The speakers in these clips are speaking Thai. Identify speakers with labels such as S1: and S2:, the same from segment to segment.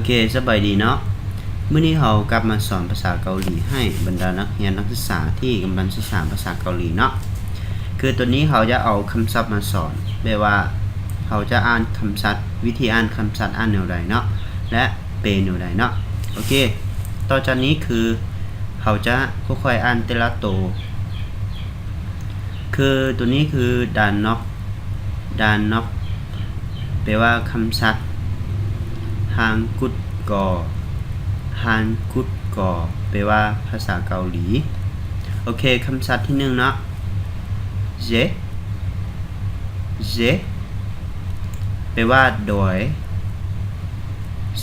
S1: เคสบายดีเนาะมื้อนี้เรากลับมาสอนภาษาเกาหลีให้บรรดานักเรียนนักศึกษาที่กำลังศึกษาภาษาเกาหลีเนาะคือตัวนี้เราจะเอาคำศัพท์มาสอนแบบว่าเราจะอ่านคำศัพท์วิธีอ่านคำศัพท์อ่านแนวใดเนาะและเปลแนวใดเนาะโอเคต่อจากนี้คือเราจะค่อยๆอ่านแต่ละตัวคือตัวนี้คือดานเนาะแปลว่าคำศัพท์ฮางกุดกอแปลว่าภาษาเกาหลีโอเคคำศัพท์ที่หนึ่งเนาะเจแปลว่าโดย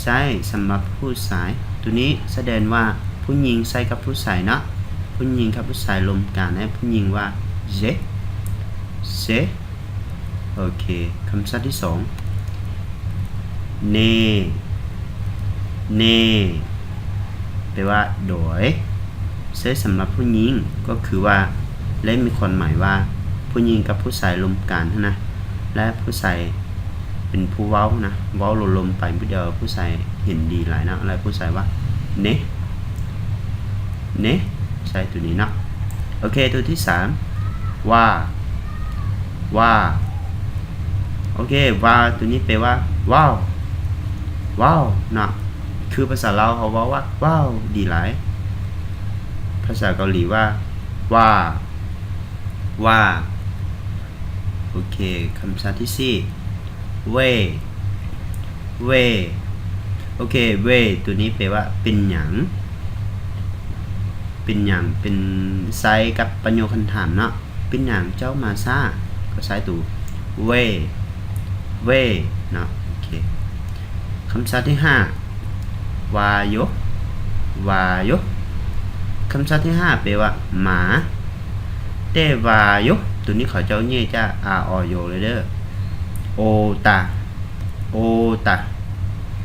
S1: ใช้สำหรับผู้ชายตัวนี้แสดงว่าผู้หญิงใช้กับผู้ชายเนาะผู้หญิงกับผู้ชายรวมกันให้ผู้หญิงว่าเจโอเคคำศัพท์ที่สองเนแปลว่าโดยใช้สำหรับผู้หญิงก็คือว่าและมีความหมายว่าผู้หญิงกับผู้ชายรวมกันนะและผู้ชายเป็นผู้เว้านะเว้าลมๆไปผู้เดียวผู้ชายเห็นดีหลายนะและผู้ชายว่าเนใช้ตัวนี้นะโอเคตัวที่สามว่าโอเคว่าตัวนี้แปลว่าว้าวนะคือภาษาลาวเขาว่าว้าวดีหลายภาษาเกาหลีว่าโอเคคำศัพท์ที่สี่เวโอเคเวตัวนี้แปลว่าเป็นหยังเป็นไซกับประโยคคำถามเนาะเป็นหยังเจ้ามาซ่าก็ใช้ตัวเวเนาะโอเคคำศัพท์ที่ห้าวายคำศัพท์ที่ห้าแปลว่าหมาเตวายตัวนี้เขาเจ้าเนี่ยจะอโยเลยเด้อโอตา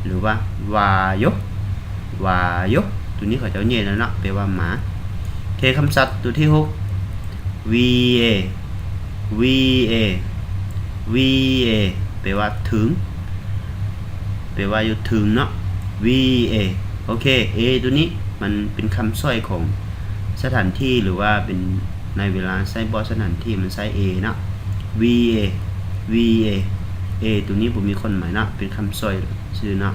S1: หรือว่าวายตัวนี้เขาเจ้าเนี่ยแล้วเนาะแปลว่าหมาโอเคคำศัพท์ตัวที่หกva แปลว่าถึงแปลว่าอยู่ถึงเนาะva โอเค a ตัวนี้มันเป็นคำสร้อยของสถานที่หรือว่าเป็นในเวลาใช้บอสถานที่มันใช้ a เนาะ va a ตัวนี้ผมมีคนหมายเนาะเป็นคำสร้อยชื่อเนาะ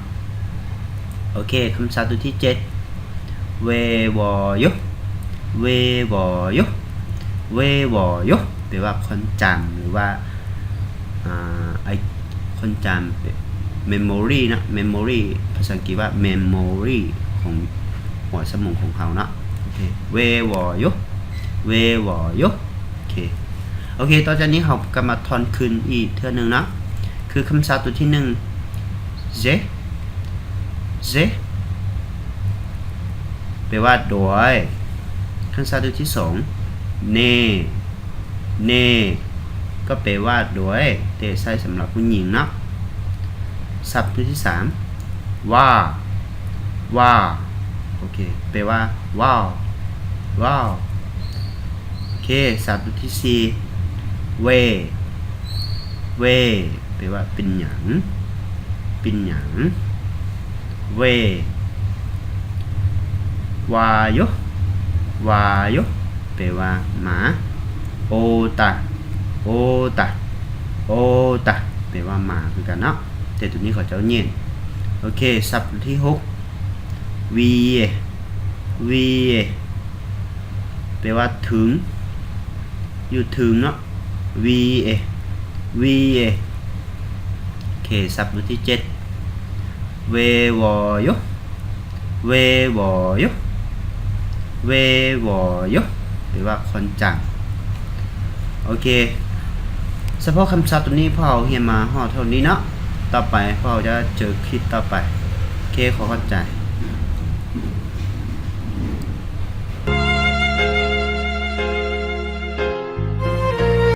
S1: โอเคคำศัพท์ตัวที่7เววอยแปลว่าคนจำหรือว่าไอคนจำmemory นะ memory ภาษาอังกฤษว่า memory ของหัวสมองของเขานะโอเคเววอยโอเคต่อจากนี้เราก็มาทอนคืนอีกเท่านึงนะคือคำศัพท์ตัวที่1เจแปลว่าโดยคำศัพท์ตัวที่2เนก็แปลว่าโดยแต่ใช้สำหรับผู้หญิงนะศัพท์ตัวที่3ว่าโอเคแปลว่าว้าวโอเคศัพท์ตัวที่4เวแปลว่าเป็นหยังเววายแปลว่าหมาโอตาแปลว่าหมาคือกันเนาะแต่ตัวนี้เขาเจ้าเนียนโอเคศัพท์ที่6วีแปลว่าถึงอยู่ถึงเนาะวีเอโอเคศัพท์ที่7เววอยแปลว่าคนจังโอเคเฉพาะคำศัพท์ตัวนี้พ่อเรียนมาเท่านี้เนาะต่อไปพ่อจะเจอคลิปต่อไปโอเคขอเข้าใจ